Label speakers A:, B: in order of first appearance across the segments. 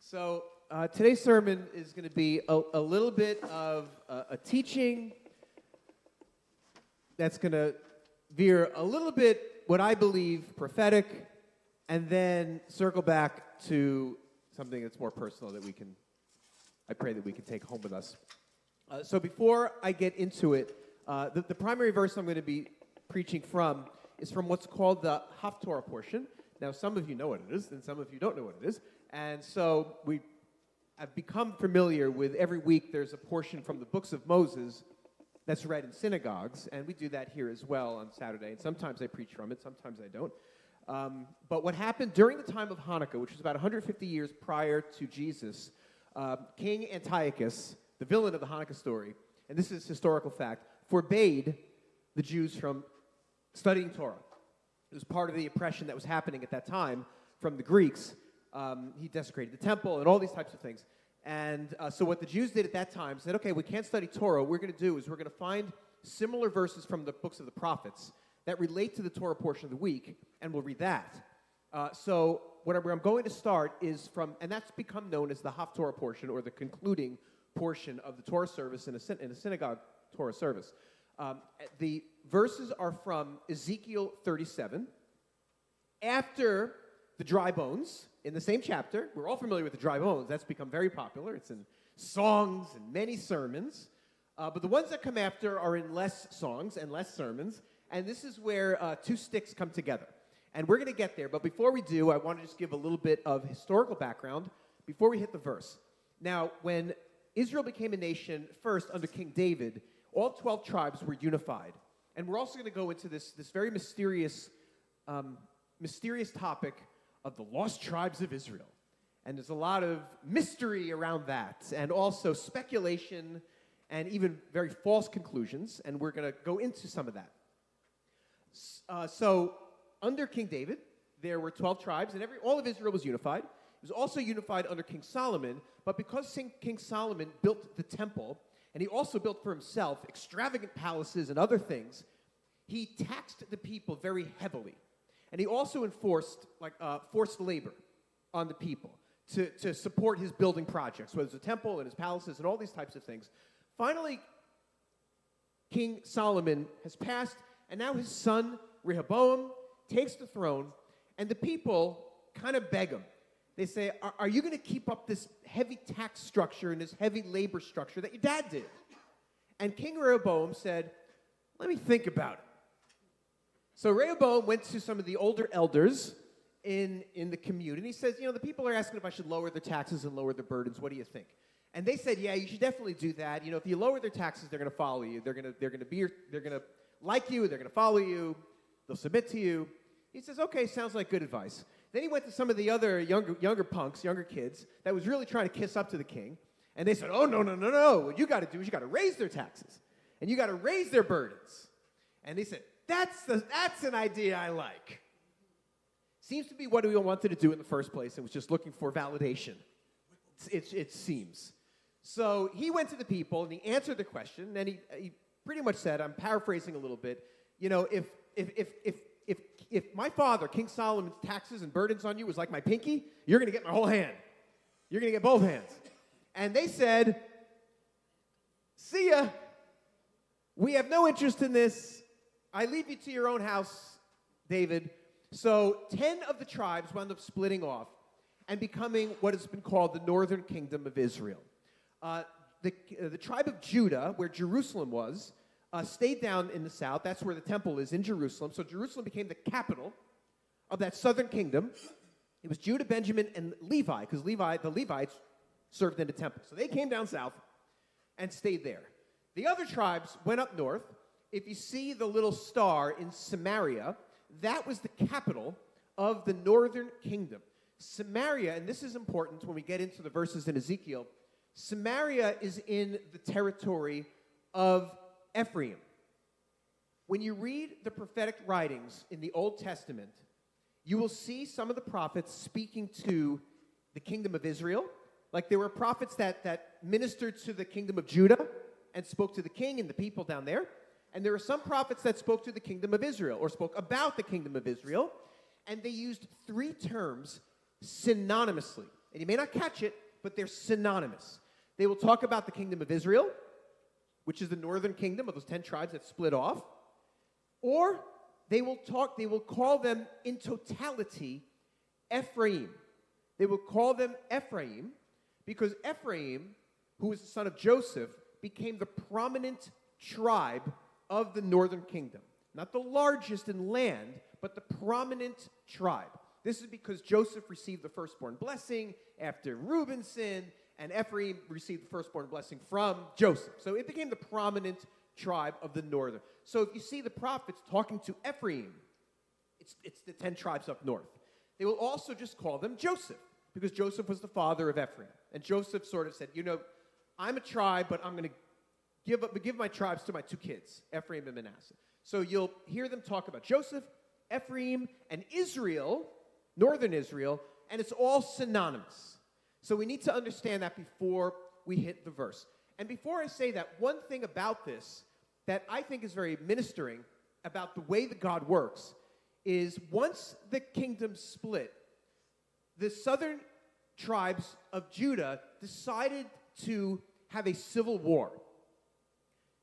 A: Today's sermon is going to be a little bit of a teaching that's going to veer a little bit, what I believe, prophetic, and then circle back to something that's more personal that I pray that we can take home with us. So before I get into it, the primary verse I'm going to be preaching from is from what's called the Haftorah portion. Now, some of you know what it is, and some of you don't know what it is. And so I've become familiar with every week there's a portion from the books of Moses that's read in synagogues, and we do that here as well on Saturday. And sometimes I preach from it, sometimes I don't. But what happened during the time of Hanukkah, which was about 150 years prior to Jesus, King Antiochus, the villain of the Hanukkah story, and this is historical fact, forbade the Jews from studying Torah. It was part of the oppression that was happening at that time from the Greeks. He desecrated the temple and all these types of things. And so what the Jews did at that time said, okay, we can't study Torah. What we're going to do is we're going to find similar verses from the books of the prophets that relate to the Torah portion of the week, and we'll read that. So where I'm going to start is from, and that's become known as the Haftorah portion, or the concluding portion of the Torah service in a synagogue Torah service. The verses are from Ezekiel 37. After the dry bones, in the same chapter, we're all familiar with the dry bones. That's become very popular. It's in songs and many sermons. But the ones that come after are in less songs and less sermons. And this is where two sticks come together. And we're going to get there. But before we do, I want to just give a little bit of historical background before we hit the verse. Now, when Israel became a nation first under King David, all 12 tribes were unified. And we're also going to go into this very mysterious topic of the lost tribes of Israel. And there's a lot of mystery around that, and also speculation and even very false conclusions, and we're going to go into some of that. So under King David, there were 12 tribes, and all of Israel was unified. It was also unified under King Solomon, but because King Solomon built the temple, and he also built for himself extravagant palaces and other things, he taxed the people very heavily. And he also enforced forced labor on the people to support his building projects, whether it's a temple and his palaces and all these types of things. Finally, King Solomon has passed, and now his son Rehoboam takes the throne, and the people kind of beg him. They say, are you going to keep up this heavy tax structure and this heavy labor structure that your dad did? And King Rehoboam said, let me think about it. So Rehoboam went to some of the older elders in the community. He says, the people are asking if I should lower their taxes and lower their burdens. What do you think? And they said, yeah, you should definitely do that. If you lower their taxes, they're going to follow you. They're going to like you. They're going to follow you. They'll submit to you. He says, okay, sounds like good advice. Then he went to some of the other younger punks, younger kids, that was really trying to kiss up to the king. And they said, oh, no. What you got to do is you got to raise their taxes. And you got to raise their burdens. And they said, that's an idea I like. Seems to be what we wanted to do in the first place. It was just looking for validation. It seems. So he went to the people and he answered the question, and he pretty much said, I'm paraphrasing a little bit, if my father, King Solomon's taxes and burdens on you was like my pinky, you're going to get my whole hand. You're going to get both hands. And they said, see ya. We have no interest in this. I leave you to your own house, David. So 10 of the tribes wound up splitting off and becoming what has been called the northern kingdom of Israel. The tribe of Judah, where Jerusalem was, stayed down in the south. That's where the temple is, in Jerusalem. So Jerusalem became the capital of that southern kingdom. It was Judah, Benjamin, and Levi, because the Levites served in the temple. So they came down south and stayed there. The other tribes went up north. If you see the little star in Samaria, that was the capital of the northern kingdom. Samaria, and this is important when we get into the verses in Ezekiel, Samaria is in the territory of Ephraim. When you read the prophetic writings in the Old Testament, you will see some of the prophets speaking to the kingdom of Israel. Like there were prophets that ministered to the kingdom of Judah and spoke to the king and the people down there. And there are some prophets that spoke to the kingdom of Israel or spoke about the kingdom of Israel. And they used three terms synonymously. and you may not catch it, but they're synonymous. They will talk about the kingdom of Israel, which is the northern kingdom of those 10 tribes that split off, or they will call them in totality Ephraim. They will call them Ephraim because Ephraim, who was the son of Joseph, became the prominent tribe of the northern kingdom. Not the largest in land, but the prominent tribe. This is because Joseph received the firstborn blessing after Reuben sinned, and Ephraim received the firstborn blessing from Joseph. So it became the prominent tribe of the northern. So if you see the prophets talking to Ephraim, it's the 10 tribes up north. They will also just call them Joseph, because Joseph was the father of Ephraim. And Joseph sort of said, I'm a tribe, but I'm going to give my tribes to my 2 kids, Ephraim and Manasseh. So you'll hear them talk about Joseph, Ephraim, and Israel, northern Israel, and it's all synonymous. So we need to understand that before we hit the verse. And before I say that, one thing about this that I think is very ministering about the way that God works is once the kingdom split, the southern tribes of Judah decided to have a civil war,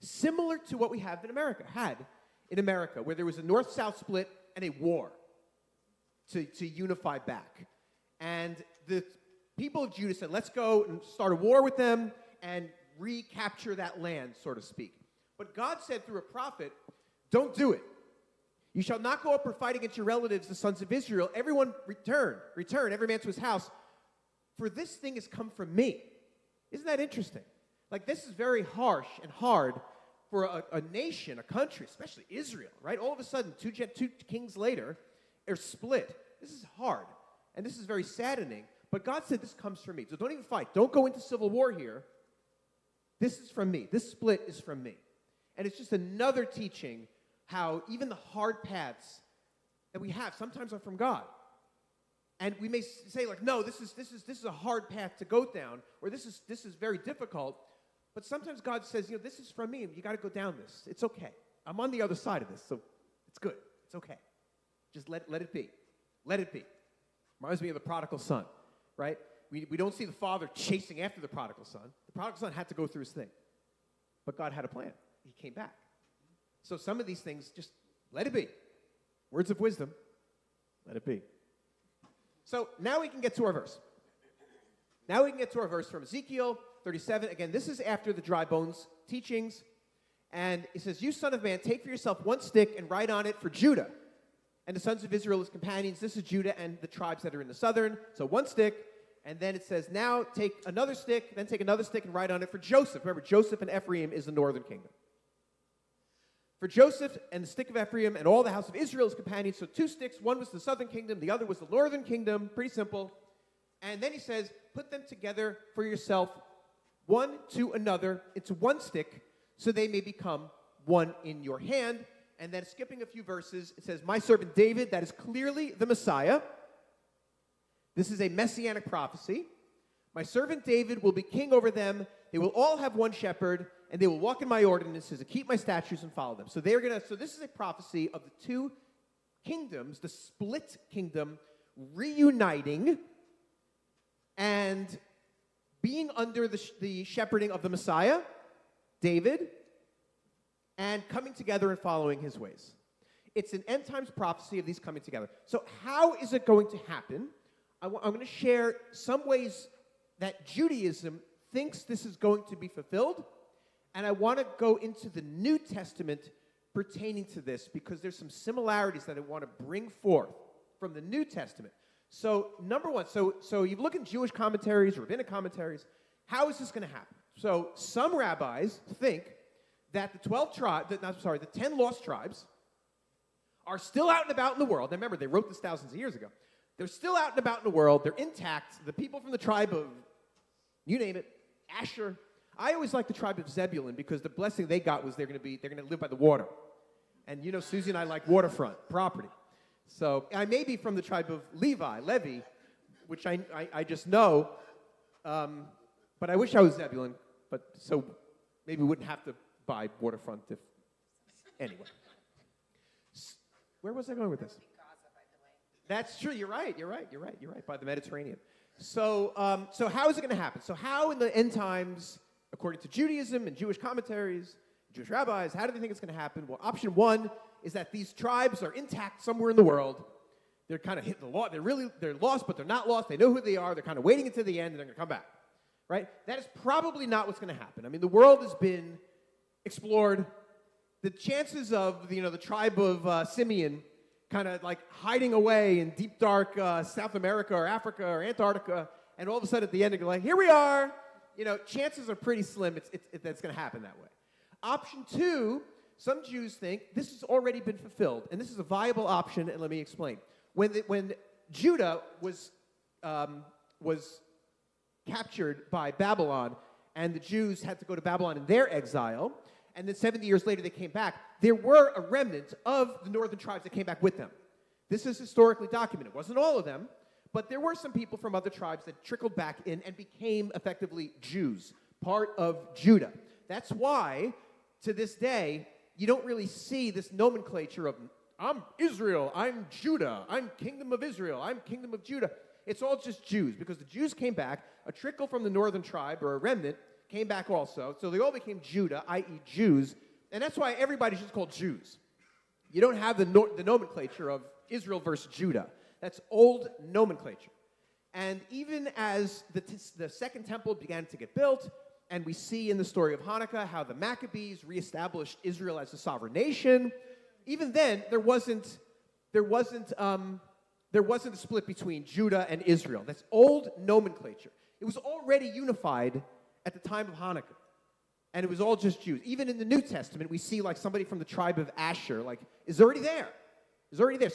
A: similar to what we had in America, where there was a north-south split and a war to unify back. And the people of Judah said, let's go and start a war with them and recapture that land, so to speak. But God said through a prophet, don't do it. You shall not go up or fight against your relatives, the sons of Israel. Everyone return, every man to his house. For this thing has come from me. Isn't that interesting? Like, this is very harsh and hard for a nation, a country, especially Israel, right? All of a sudden, two kings later, are split. This is hard, and this is very saddening. But God said this comes from me. So don't even fight. Don't go into civil war here. This is from me. This split is from me. And it's just another teaching how even the hard paths that we have sometimes are from God. And we may say, like, no, this is a hard path to go down, or this is very difficult. But sometimes God says, this is from me. You got to go down this. It's okay. I'm on the other side of this, so it's good. It's okay. Just let it be. Let it be. Reminds me of the prodigal son, right? We don't see the father chasing after the prodigal son. The prodigal son had to go through his thing. But God had a plan. He came back. So some of these things, just let it be. Words of wisdom, let it be. So now we can get to our verse. Now we can get to our verse from Ezekiel 37. Again, this is after the dry bones teachings. And it says, you son of man, take for yourself one stick and write on it for Judah. And the sons of Israel as companions. This is Judah and the tribes that are in the southern. So one stick. And then it says, now take another stick, then take another stick and write on it for Joseph. Remember, Joseph and Ephraim is the northern kingdom. For Joseph and the stick of Ephraim and all the house of Israel as companions. So 2 sticks. One was the southern kingdom. The other was the northern kingdom. Pretty simple. And then he says, put them together for yourself, one to another, into one stick, so they may become one in your hand. And then skipping a few verses, it says, my servant David, that is clearly the Messiah. This is a Messianic prophecy. My servant David will be king over them. They will all have one shepherd, and they will walk in my ordinances and keep my statutes and follow them. So this is a prophecy of the 2 kingdoms, the split kingdom, reuniting and being under the shepherding of the Messiah, David, and coming together and following his ways. It's an end times prophecy of these coming together. So how is it going to happen? I'm going to share some ways that Judaism thinks this is going to be fulfilled, and I want to go into the New Testament pertaining to this because there's some similarities that I want to bring forth from the New Testament. So number one, so you look in Jewish commentaries, rabbinic commentaries, how is this going to happen? So some rabbis think that the 10 lost tribes are still out and about in the world. Now remember, they wrote this thousands of years ago. They're still out and about in the world. They're intact. The people from the tribe of, you name it, Asher. I always like the tribe of Zebulun because the blessing they got was they're going to live by the water. And Susie and I like waterfront property. So I may be from the tribe of Levi, which I just know. But I wish I was Zebulun. But so maybe we wouldn't have to buy waterfront if, anyway. Where was I going with this? That's true. You're right. By the Mediterranean. So how is it going to happen? So how in the end times, according to Judaism and Jewish commentaries, Jewish rabbis, how do they think it's going to happen? Well, option one is that these tribes are intact somewhere in the world. They're kind of hitting the law. They're lost, but they're not lost. They know who they are. They're kind of waiting until the end, and they're going to come back. Right? That is probably not what's going to happen. I mean, the world has been explored. The chances of the tribe of Simeon kind of like hiding away in deep, dark South America or Africa or Antarctica, and all of a sudden at the end they're like, here we are. Chances are pretty slim that's going to happen that way. Option two, some Jews think this has already been fulfilled, and this is a viable option, and let me explain. When Judah was captured by Babylon, and the Jews had to go to Babylon in their exile, and then 70 years later they came back, there were a remnant of the northern tribes that came back with them. This is historically documented. It wasn't all of them, but there were some people from other tribes that trickled back in and became effectively Jews, part of Judah. That's why, to this day, you don't really see this nomenclature of, I'm Israel, I'm Judah, I'm Kingdom of Israel, I'm Kingdom of Judah. It's all just Jews, because the Jews came back, a trickle from the northern tribe, or a remnant, came back also. So they all became Judah, i.e. Jews, and that's why everybody's just called Jews. You don't have the nomenclature of Israel versus Judah. That's old nomenclature. And even as the second temple began to get built, and we see in the story of Hanukkah how the Maccabees reestablished Israel as a sovereign nation, even then there wasn't a split between Judah and Israel. That's old nomenclature. It was already unified at the time of Hanukkah, and it was all just Jews. Even in the New Testament, we see like somebody from the tribe of Asher, is already there. Is already there.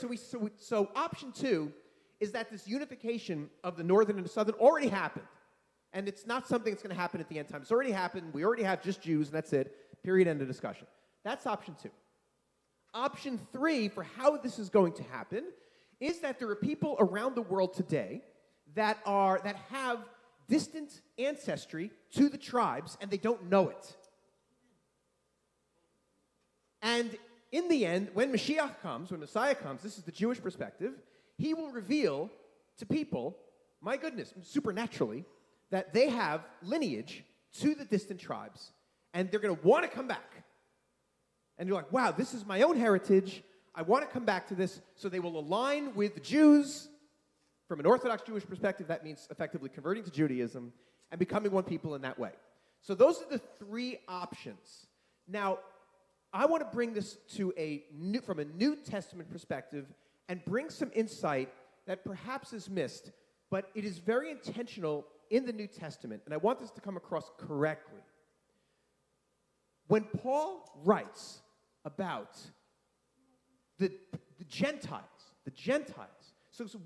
A: So option two is that this unification of the northern and the southern already happened, and it's not something that's going to happen at the end time. It's already happened. We already have just Jews, and that's it. Period. End of discussion. That's option two. Option three for how this is going to happen is that there are people around the world today that have distant ancestry to the tribes, and they don't know it. And in the end, when Mashiach comes, when Messiah comes, this is the Jewish perspective, he will reveal to people, my goodness, supernaturally, that they have lineage to the distant tribes, and they're going to want to come back. And you're like, wow, this is my own heritage. I want to come back to this. So they will align with the Jews. From an Orthodox Jewish perspective, that means effectively converting to Judaism and becoming one people in that way. So those are the three options. Now, I want to bring this to from a New Testament perspective and bring some insight that perhaps is missed, but it is very intentional in the New Testament, and I want this to come across correctly. When Paul writes about the Gentiles,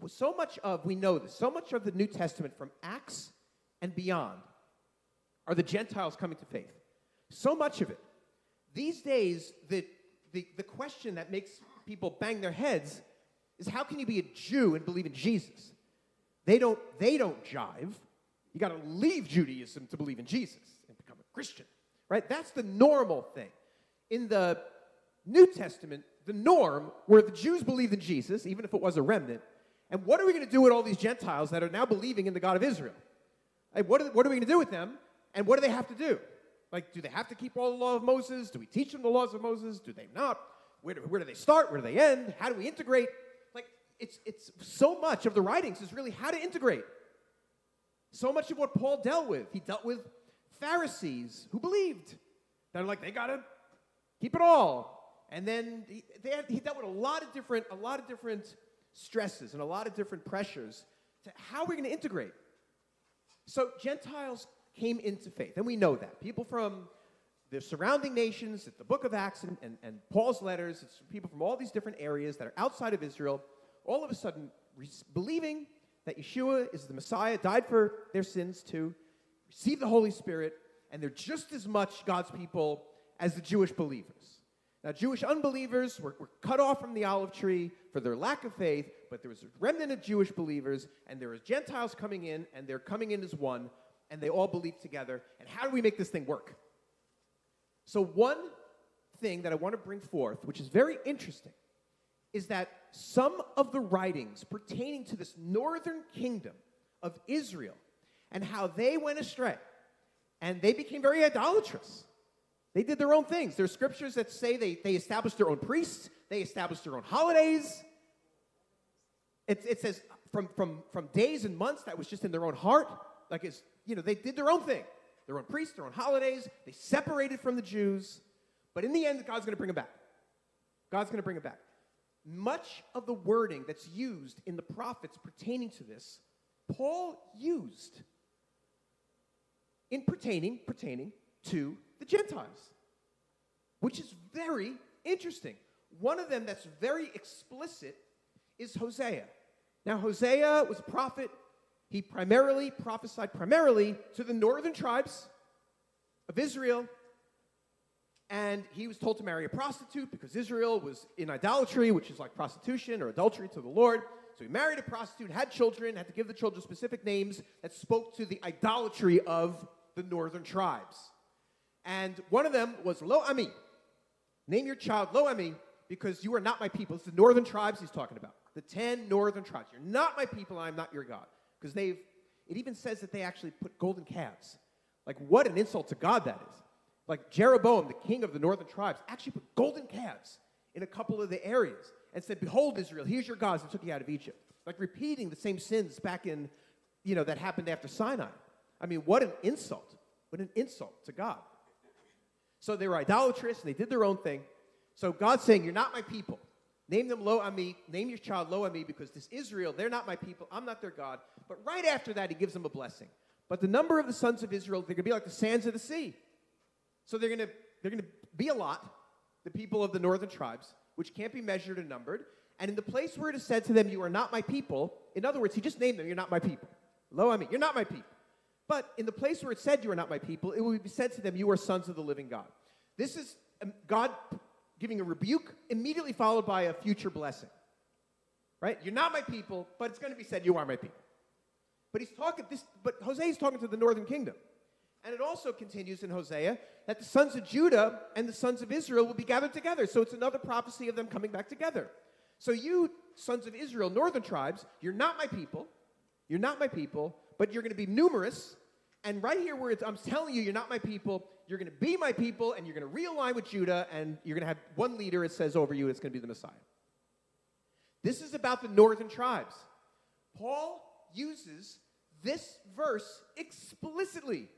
A: so much of, we know this, so much of the New Testament from Acts and beyond are the Gentiles coming to faith. So much of it. These days, the question that makes people bang their heads is, how can you be a Jew and believe in Jesus? They don't jive. You got to leave Judaism to believe in Jesus and become a Christian, right? That's the normal thing. In the New Testament, the norm where the Jews believed in Jesus, even if it was a remnant, and what are we going to do with all these Gentiles that are now believing in the God of Israel? Like, what are we going to do with them, and what do they have to do? Like, do they have to keep all the law of Moses? Do we teach them the laws of Moses? Do they not? Where do they start? Where do they end? How do we integrate? Like, it's so much of the writings is really how to integrate. So much of what Paul dealt with. He dealt with Pharisees who believed. They're like, they got to keep it all. And then he dealt with a lot of different stresses and a lot of different pressures to how we're going to integrate. So Gentiles came into faith, and we know that. People from the surrounding nations, the book of Acts and Paul's letters, it's people from all these different areas that are outside of Israel, all of a sudden believing that Yeshua is the Messiah, died for their sins to receive the Holy Spirit, and they're just as much God's people as the Jewish believers. Now, Jewish unbelievers were cut off from the olive tree for their lack of faith, but there was a remnant of Jewish believers, and there was Gentiles coming in, and they're coming in as one, and they all believe together. And how do we make this thing work? So one thing that I want to bring forth, which is very interesting, is that some of the writings pertaining to this northern kingdom of Israel and how they went astray. And they became very idolatrous. They did their own things. There are scriptures that say they established their own priests. They established their own holidays. It says from days and months that was just in their own heart. Like they did their own thing. Their own priests, their own holidays. They separated from the Jews. But in the end, God's going to bring them back. God's going to bring them back. Much of the wording that's used in the prophets pertaining to this, Paul used in pertaining to the Gentiles, which is very interesting. One of them that's very explicit is Hosea. Now, Hosea was a prophet. He prophesied primarily to the northern tribes of Israel, and he was told to marry a prostitute because Israel was in idolatry, which is like prostitution or adultery to the Lord. So he married a prostitute, had children, had to give the children specific names that spoke to the idolatry of the northern tribes. And one of them was Lo Ami. Name your child Lo Ami because you are not my people. It's the northern tribes he's talking about. The 10 northern tribes. You're not my people, I am not your God. Because it even says that they actually put golden calves. Like, what an insult to God that is. Like, Jeroboam, the king of the northern tribes, actually put golden calves in a couple of the areas and said, behold, Israel, here's your gods, and took you out of Egypt. Like, repeating the same sins back in, that happened after Sinai. I mean, what an insult. What an insult to God. So they were idolatrous, and they did their own thing. So God's saying, you're not my people. Name them Lo Ami. Name your child Lo Ami, because this Israel, they're not my people. I'm not their God. But right after that, he gives them a blessing. But the number of the sons of Israel, they're going to be like the sands of the sea. So they're going to be a lot, the people of the northern tribes, which can't be measured or numbered. And in the place where it is said to them, you are not my people, in other words, he just named them, you're not my people. Lo Ami, you're not my people. But in the place where it said you are not my people, it will be said to them, you are sons of the living God. This is God giving a rebuke, immediately followed by a future blessing. Right? You're not my people, but it's going to be said, you are my people. But Hosea is talking to the northern kingdom. And it also continues in Hosea that the sons of Judah and the sons of Israel will be gathered together. So it's another prophecy of them coming back together. So you, sons of Israel, northern tribes, you're not my people. You're not my people, but you're going to be numerous. And right here where I'm telling you, you're not my people, you're going to be my people, and you're going to realign with Judah, and you're going to have one leader, it says over you, it's going to be the Messiah. This is about the northern tribes. Paul uses this verse explicitly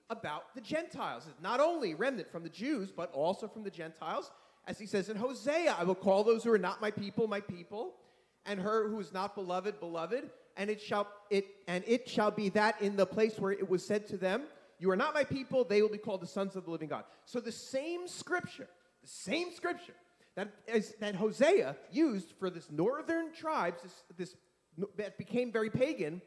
A: about the Gentiles. It's not only remnant from the Jews, but also from the Gentiles. As he says in Hosea, I will call those who are not my people, and her who is not beloved, beloved. And it shall be that in the place where it was said to them, you are not my people, they will be called the sons of the living God. So the same scripture that Hosea used for this northern tribes, that became very pagan,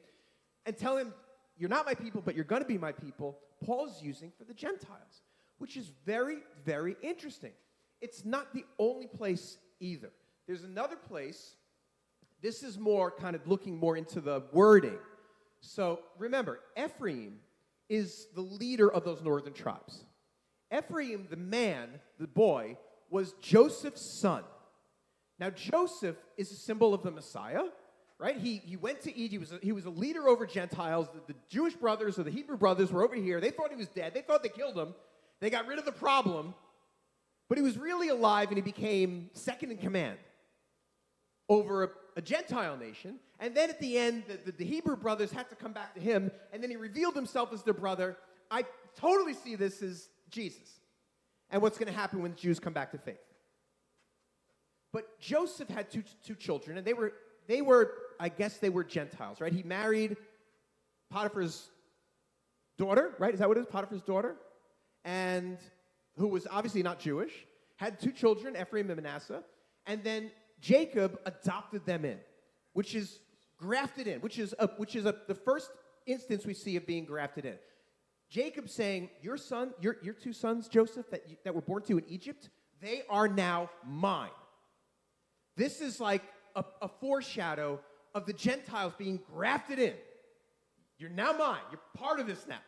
A: and tell him, you're not my people, but you're going to be my people, Paul's using for the Gentiles, which is very, very interesting. It's not the only place either. There's another place. This is more kind of looking more into the wording. So remember, Ephraim is the leader of those northern tribes. Ephraim, the boy, was Joseph's son. Now, Joseph is a symbol of the Messiah, right? He went to Egypt. He was a leader over Gentiles. The Jewish brothers or the Hebrew brothers were over here. They thought he was dead. They thought they killed him. They got rid of the problem. But he was really alive, and he became second in command over a Gentile nation. And then at the end, the Hebrew brothers had to come back to him, and then he revealed himself as their brother. I totally see this as Jesus and what's going to happen when the Jews come back to faith. But Joseph had two children, and they were, I guess they were Gentiles, right? He married Potiphar's daughter, right? Is that what it is? Potiphar's daughter? And who was obviously not Jewish, had two children, Ephraim and Manasseh, and then Jacob adopted them in, which is grafted in, which is the first instance we see of being grafted in. Jacob saying, your two sons, Joseph, that were born to you in Egypt, they are now mine. This is like a foreshadow of the Gentiles being grafted in. You're now mine. You're part of this now.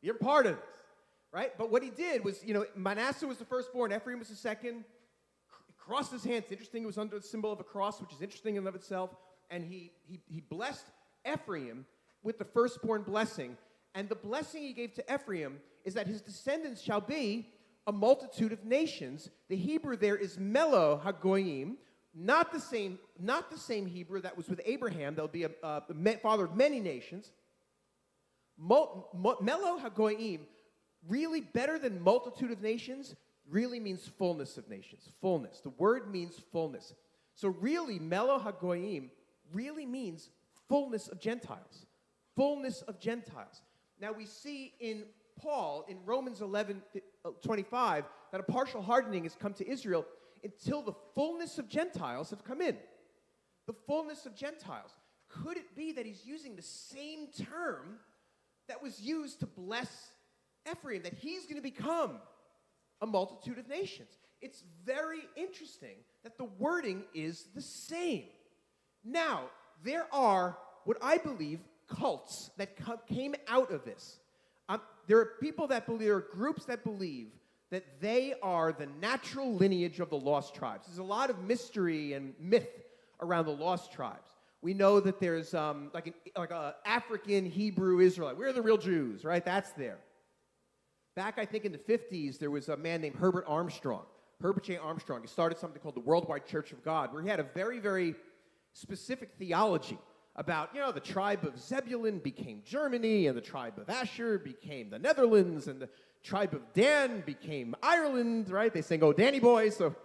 A: You're part of this, right? But what he did was, Manasseh was the firstborn, Ephraim was the second. He crossed his hands. Interesting, it was under the symbol of a cross, which is interesting in and of itself. and he blessed Ephraim with the firstborn blessing. And the blessing he gave to Ephraim is that his descendants shall be a multitude of nations. The Hebrew there is melo hagoyim, not the same Hebrew that was with Abraham. There'll be a father of many nations. Melo hagoyim, really better than multitude of nations, really means fullness of nations. Fullness. The word means fullness. So really, melo hagoyim really means fullness of Gentiles. Fullness of Gentiles. Now we see in Paul, in Romans 11:25, that a partial hardening has come to Israel until the fullness of Gentiles have come in. The fullness of Gentiles. Could it be that he's using the same term that was used to bless Ephraim, that he's going to become a multitude of nations? It's very interesting that the wording is the same. Now, there are what I believe cults that came out of this. There are people that believe, there are groups that believe that they are the natural lineage of the lost tribes. There's a lot of mystery and myth around the lost tribes. We know that there's like a African Hebrew Israelite. We're the real Jews, right? That's there. Back, I think, in the 50s, there was a man named Herbert Armstrong. Herbert J. Armstrong. He started something called the Worldwide Church of God, where he had a very, very specific theology about, the tribe of Zebulun became Germany, and the tribe of Asher became the Netherlands, and the tribe of Dan became Ireland, right? They sing, "Oh, Danny boy," so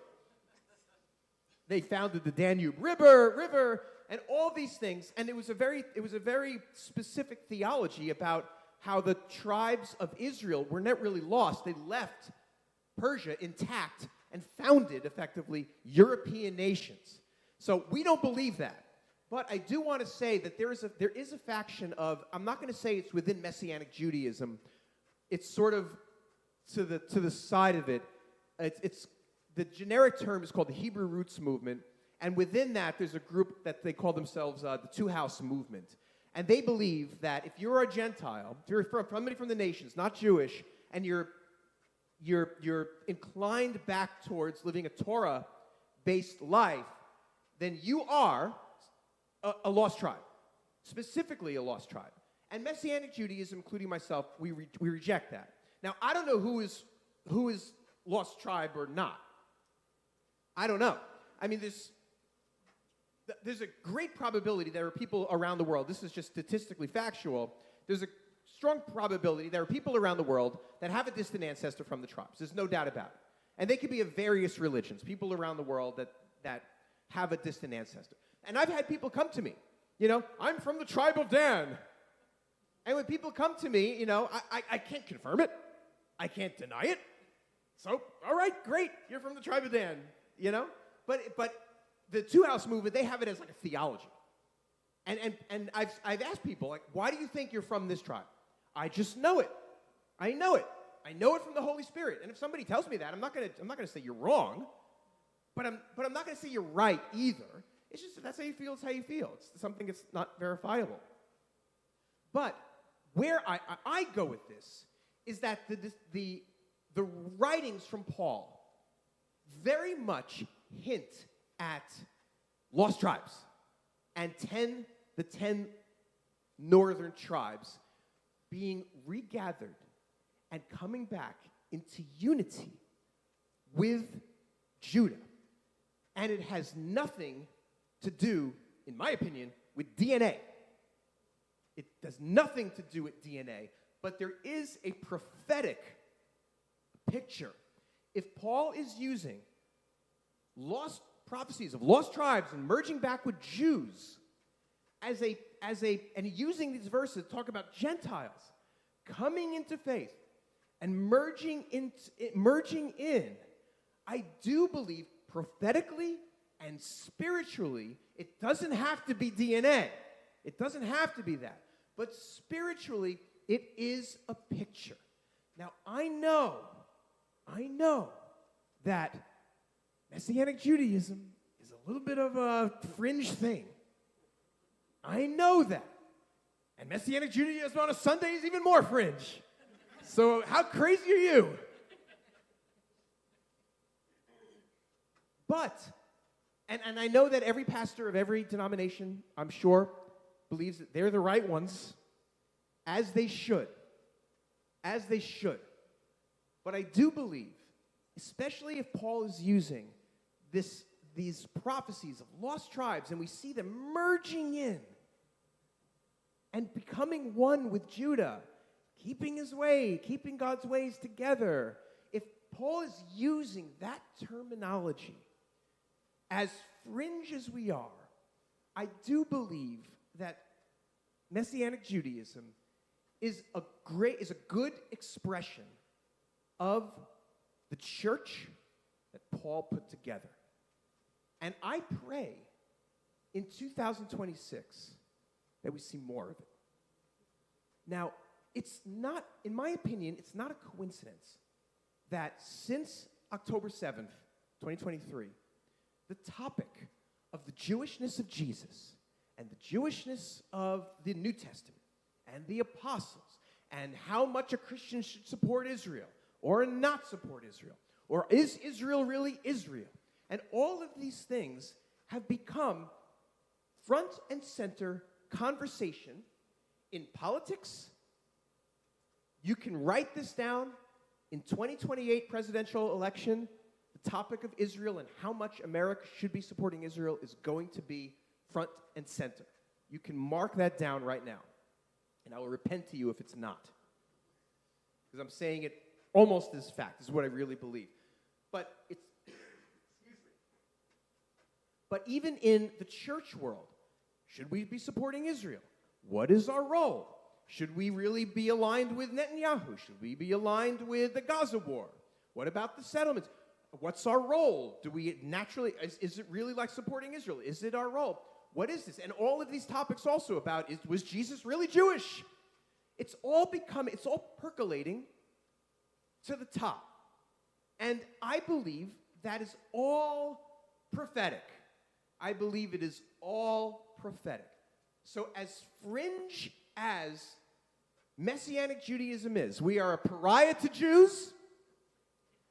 A: they founded the Danube River, and all these things. And it was a very specific theology about how the tribes of Israel were not really lost. They left Persia intact and founded, effectively, European nations. So we don't believe that. But I do want to say that there is a faction of, I'm not going to say it's within Messianic Judaism. It's sort of to the side of it. It's the generic term is called the Hebrew Roots Movement, and within that there's a group that they call themselves the Two-House Movement, and they believe that if you're a Gentile, if you're somebody from the nations, not Jewish, and you're inclined back towards living a Torah-based life, then you are a lost tribe, specifically a lost tribe. And Messianic Judaism, including myself, we reject that. Now, I don't know who is lost tribe or not. I don't know. I mean, there's a great probability there are people around the world. This is just statistically factual. There's a strong probability there are people around the world that have a distant ancestor from the tribes. There's no doubt about it. And they could be of various religions, people around the world that have a distant ancestor. And I've had people come to me, I'm from the tribe of Dan. And when people come to me, I can't confirm it. I can't deny it. So, all right, great, you're from the tribe of Dan, But the Two-House Movement, they have it as like a theology. And I've asked people, like, why do you think you're from this tribe? I just know it. I know it. I know it from the Holy Spirit. And if somebody tells me that, I'm not gonna say you're wrong, but I'm not gonna say you're right either. It's just, if that's how you feel, it's how you feel. It's something that's not verifiable. But where I go with this is that the writings from Paul very much hint at lost tribes and the 10 northern tribes being regathered and coming back into unity with Judah. And it has nothing to do, in my opinion, with DNA. It does nothing to do with DNA, but there is a prophetic picture. If Paul is using lost prophecies of lost tribes and merging back with Jews and using these verses to talk about Gentiles coming into faith and merging in, I do believe prophetically and spiritually, it doesn't have to be DNA. It doesn't have to be that. But spiritually, it is a picture. Now, I know that Messianic Judaism is a little bit of a fringe thing. I know that. And Messianic Judaism on a Sunday is even more fringe. So how crazy are you? And I know that every pastor of every denomination, I'm sure, believes that they're the right ones, as they should. As they should. But I do believe, especially if Paul is using these prophecies of lost tribes, and we see them merging in and becoming one with Judah, keeping his way, keeping God's ways together. If Paul is using that terminology, as fringe as we are, I do believe that Messianic Judaism is a good expression of the church that Paul put together. And I pray in 2026 that we see more of it. Now, it's not, in my opinion, it's not a coincidence that since October 7th, 2023, the topic of the Jewishness of Jesus and the Jewishness of the New Testament and the apostles and how much a Christian should support Israel or not support Israel, or is Israel really Israel? And all of these things have become front and center conversation in politics. You can write this down in 2028 presidential election. The topic of Israel and how much America should be supporting Israel is going to be front and center. You can mark that down right now. And I will repent to you if it's not. Because I'm saying it almost as fact. This is what I really believe. But it's, excuse me. But even in the church world, should we be supporting Israel? What is our role? Should we really be aligned with Netanyahu? Should we be aligned with the Gaza war? What about the settlements? What's our role? Do we naturally, is it really like supporting Israel? Is it our role? What is this? And all of these topics also about, was Jesus really Jewish? It's all percolating to the top. And I believe that is all prophetic. I believe it is all prophetic. So as fringe as Messianic Judaism is, we are a pariah to Jews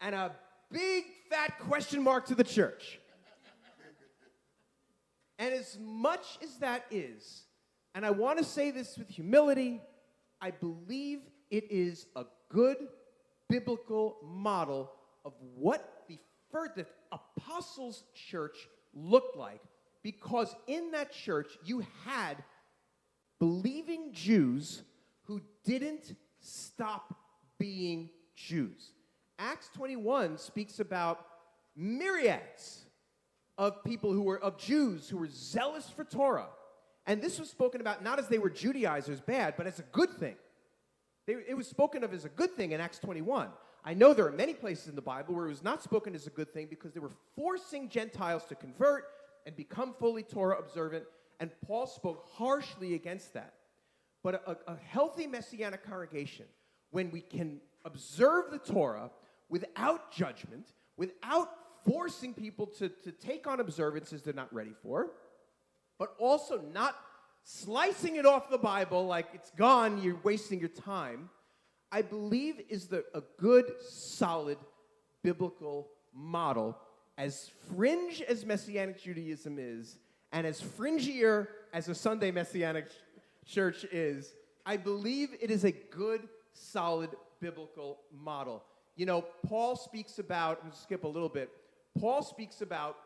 A: and a big fat question mark to the church. And as much as that is, and I want to say this with humility, I believe it is a good biblical model of what the apostles' church looked like, because in that church you had believing Jews who didn't stop being Jews. Acts 21 speaks about myriads of people of Jews who were zealous for Torah. And this was spoken about not as they were Judaizers bad, but as a good thing. It was spoken of as a good thing in Acts 21. I know there are many places in the Bible where it was not spoken as a good thing because they were forcing Gentiles to convert and become fully Torah observant, and Paul spoke harshly against that. But a healthy Messianic congregation, when we can observe the Torah without judgment, without forcing people to take on observances they're not ready for, but also not slicing it off the Bible like it's gone, you're wasting your time, I believe is a good, solid, biblical model, as fringe as Messianic Judaism is, and as fringier as a Sunday Messianic church is. I believe it is a good, solid, biblical model. You know, Paul speaks about, I'm going to skip a little bit, Paul speaks about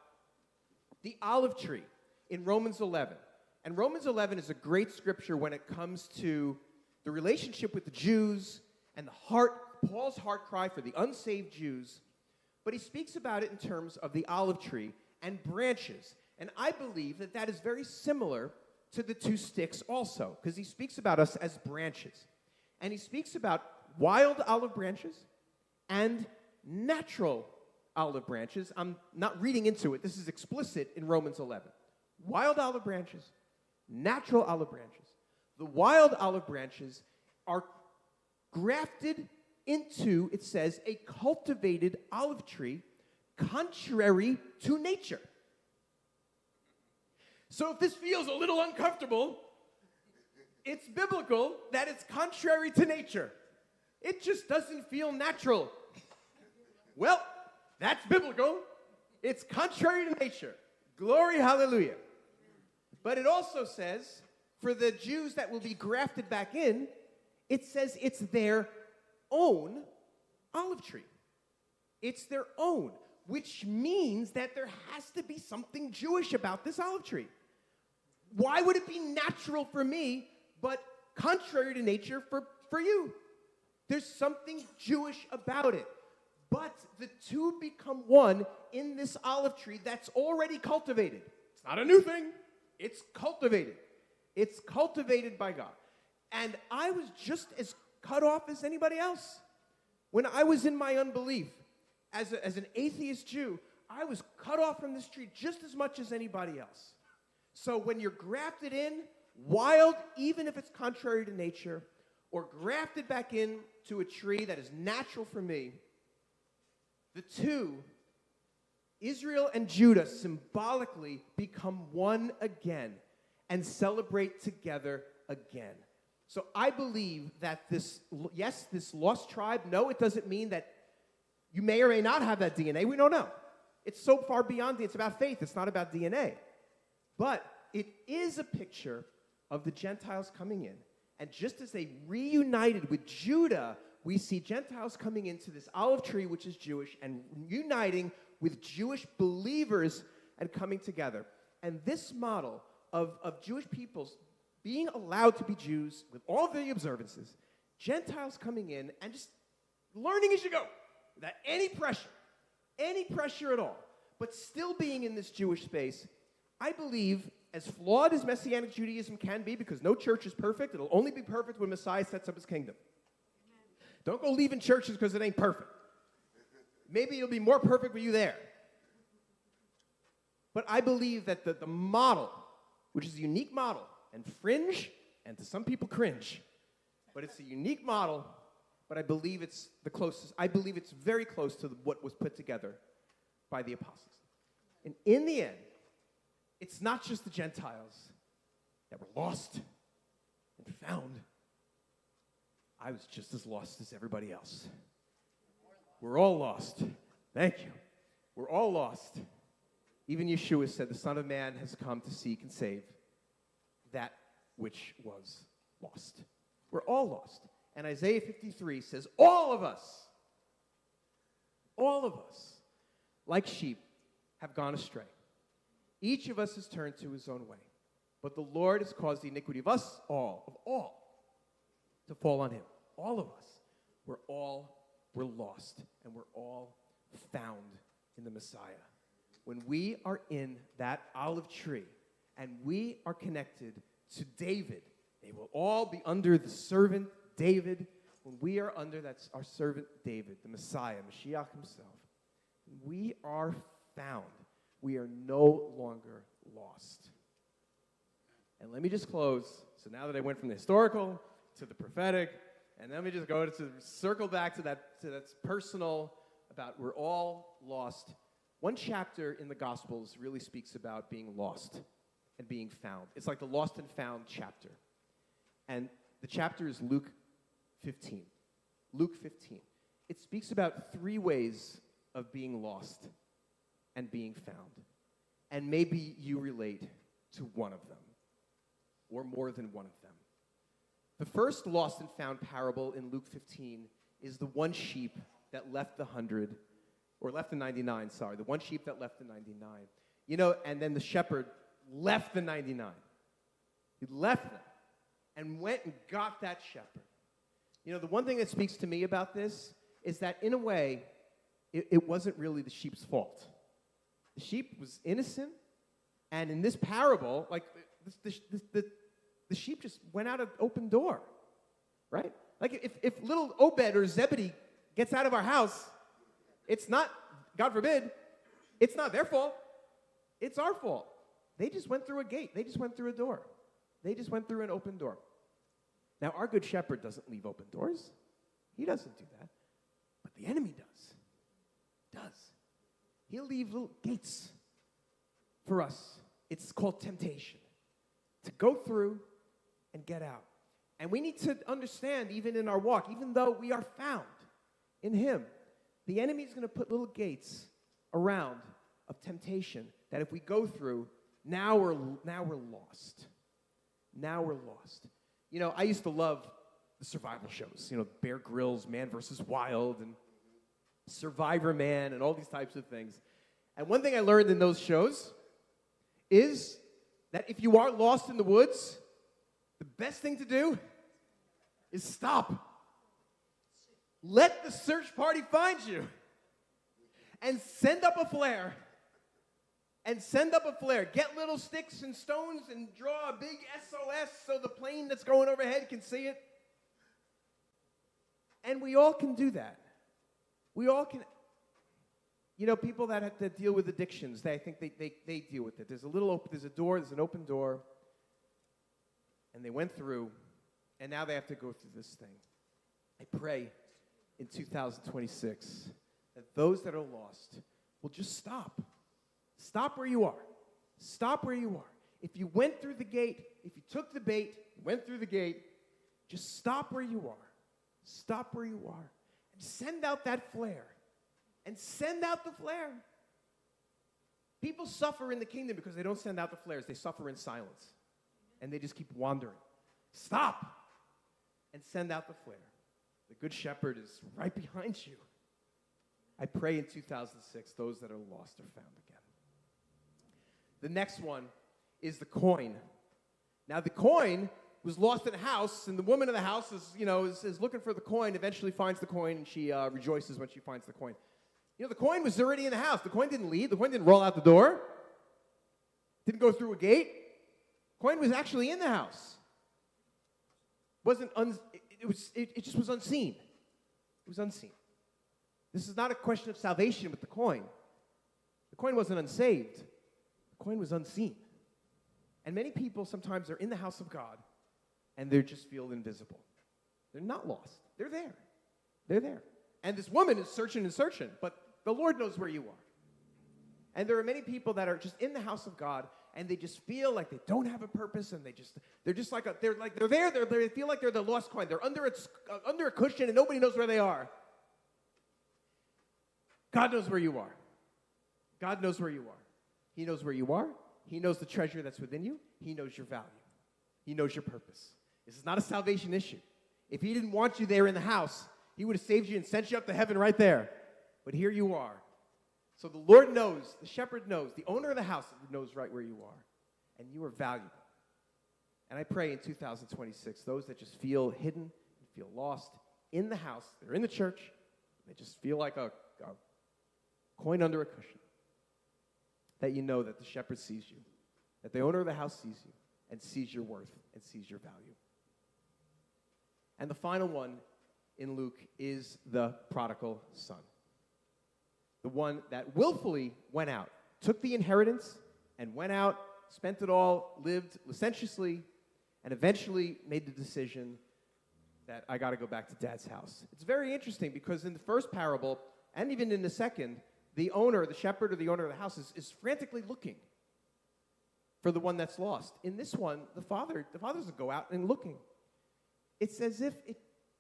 A: the olive tree in Romans 11. And Romans 11 is a great scripture when it comes to the relationship with the Jews and Paul's heart cry for the unsaved Jews. But he speaks about it in terms of the olive tree and branches. And I believe that that is very similar to the two sticks also, because he speaks about us as branches. And he speaks about wild olive branches and natural olive branches. I'm not reading into it. This is explicit in Romans 11. Wild olive branches, natural olive branches. The wild olive branches are grafted into, it says, a cultivated olive tree contrary to nature. So if this feels a little uncomfortable, it's biblical that it's contrary to nature. It just doesn't feel natural. Well, that's biblical. It's contrary to nature. Glory, hallelujah. But it also says, for the Jews that will be grafted back in, it says it's their own olive tree. It's their own, which means that there has to be something Jewish about this olive tree. Why would it be natural for me, but contrary to nature for you? There's something Jewish about it. But the two become one in this olive tree that's already cultivated. It's not a new thing. It's cultivated. It's cultivated by God. And I was just as cut off as anybody else. When I was in my unbelief, as an atheist Jew, I was cut off from this tree just as much as anybody else. So when you're grafted in, wild, even if it's contrary to nature, or grafted back in to a tree that is natural for me, the two, Israel and Judah, symbolically become one again and celebrate together again. So I believe that this lost tribe, no, it doesn't mean that you may or may not have that DNA. We don't know. It's so far beyond it. It's about faith. It's not about DNA. But it is a picture of the Gentiles coming in. And just as they reunited with Judah, we see Gentiles coming into this olive tree, which is Jewish, and uniting with Jewish believers and coming together. And this model of Jewish peoples being allowed to be Jews with all the observances, Gentiles coming in and just learning as you go, without any pressure at all, but still being in this Jewish space, I believe, as flawed as Messianic Judaism can be, because no church is perfect, it'll only be perfect when Messiah sets up his kingdom. Don't go leaving churches because it ain't perfect. Maybe it'll be more perfect with you there. But I believe that the model, which is a unique model, and fringe, and to some people cringe, but it's a unique model, but I believe it's the closest. I believe it's very close to what was put together by the apostles. And in the end, it's not just the Gentiles that were lost and found. I was just as lost as everybody else. We're all lost. Thank you. We're all lost. Even Yeshua said the Son of Man has come to seek and save that which was lost. We're all lost. And Isaiah 53 says, all of us, like sheep, have gone astray. Each of us has turned to his own way. But the Lord has caused the iniquity of us all, to fall on him. All of us. We're lost, and we're all found in the Messiah. When we are in that olive tree, and we are connected to David, they will all be under the servant David. When we are under, that's our servant David, the Messiah, Mashiach himself. We are found. We are no longer lost. And let me just close. So now that I went from the historical to the prophetic, and then we just go to circle back to that's personal, about we're all lost. One chapter in the Gospels really speaks about being lost and being found. It's like the lost and found chapter. And the chapter is Luke 15. Luke 15. It speaks about 3 ways of being lost and being found. And maybe you relate to one of them, or more than one of them. The first lost and found parable in Luke 15 is the one sheep that left the 100, or left the 99, sorry, the one sheep that left the 99. You know, and then the shepherd left the 99. He left them and went and got that shepherd. You know, the one thing that speaks to me about this is that, in a way, it wasn't really the sheep's fault. The sheep was innocent, and in this parable, like, the sheep just went out an open door, right? Like, if little Obed or Zebedee gets out of our house, it's not, God forbid, it's not their fault. It's our fault. They just went through a gate. They just went through a door. They just went through an open door. Now, our good shepherd doesn't leave open doors. He doesn't do that. But the enemy does. He'll leave little gates for us. It's called temptation. To go through and get out. And we need to understand, even in our walk, even though we are found in him, the enemy is going to put little gates around of temptation that if we go through, now we're lost. Now we're lost. You know, I used to love the survival shows, you know, Bear Grylls, Man vs. Wild, and Survivor Man, and all these types of things. And one thing I learned in those shows is that if you are lost in the woods, the best thing to do is stop. Let the search party find you. And send up a flare. Get little sticks and stones and draw a big SOS so the plane that's going overhead can see it. And we all can do that. We all can. You know, people that have to deal with addictions, I think they deal with it. There's an open door, and they went through, and now they have to go through this thing. I pray in 2026 that those that are lost will just stop. Stop where you are. Stop where you are. If you went through the gate, if you took the bait, went through the gate, just stop where you are. Stop where you are. And send out that flare. And send out the flare. People suffer in the kingdom because they don't send out the flares. They suffer in silence. And they just keep wandering. Stop. And send out the flare. The Good Shepherd is right behind you. I pray in 2006, those that are lost are found again. The next one is the coin. Now, the coin was lost in a house, and the woman in the house is looking for the coin, eventually finds the coin, and she rejoices when she finds the coin. You know, the coin was already in the house. The coin didn't leave. The coin didn't roll out the door. Didn't go through a gate. The coin was actually in the house. It just was unseen. It was unseen. This is not a question of salvation with the coin. The coin wasn't unsaved. The coin was unseen. And many people sometimes are in the house of God, and they just feel invisible. They're not lost. They're there. They're there. And this woman is searching, but the Lord knows where you are. And there are many people that are just in the house of God, and they just feel like they don't have a purpose, and they feel like they're the lost coin. They're under a cushion, and nobody knows where they are. God knows where you are. God knows where you are. He knows where you are. He knows the treasure that's within you. He knows your value. He knows your purpose. This is not a salvation issue. If he didn't want you there in the house, he would have saved you and sent you up to heaven right there. But here you are. So the Lord knows, the shepherd knows, the owner of the house knows right where you are. And you are valuable. And I pray in 2026, those that just feel hidden and feel lost in the house, they're in the church, they just feel like a coin under a cushion, that you know that the shepherd sees you, that the owner of the house sees you and sees your worth and sees your value. And the final one in Luke is the prodigal son. The one that willfully went out, took the inheritance and went out, spent it all, lived licentiously, and eventually made the decision that I got to go back to Dad's house. It's very interesting because in the first parable, and even in the second, the shepherd or the owner of the house is frantically looking for the one that's lost. In this one, the father doesn't go out and looking. It's as if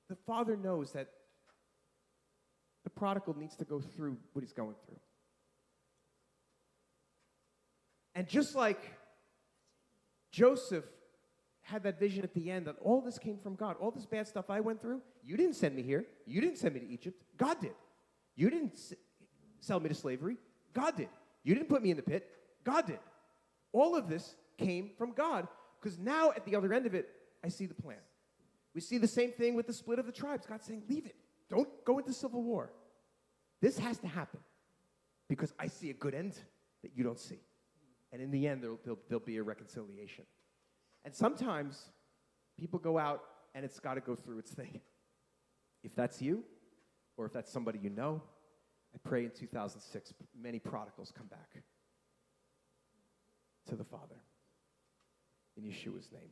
A: the father knows that the prodigal needs to go through what he's going through. And just like Joseph had that vision at the end that all this came from God, all this bad stuff I went through, you didn't send me here. You didn't send me to Egypt. God did. You didn't sell me to slavery. God did. You didn't put me in the pit. God did. All of this came from God because now at the other end of it, I see the plan. We see the same thing with the split of the tribes. God's saying, leave it. Don't go into civil war. This has to happen because I see a good end that you don't see. And in the end, there'll be a reconciliation. And sometimes people go out and it's got to go through its thing. If that's you or if that's somebody you know, I pray in 2006 many prodigals come back to the Father. In Yeshua's name.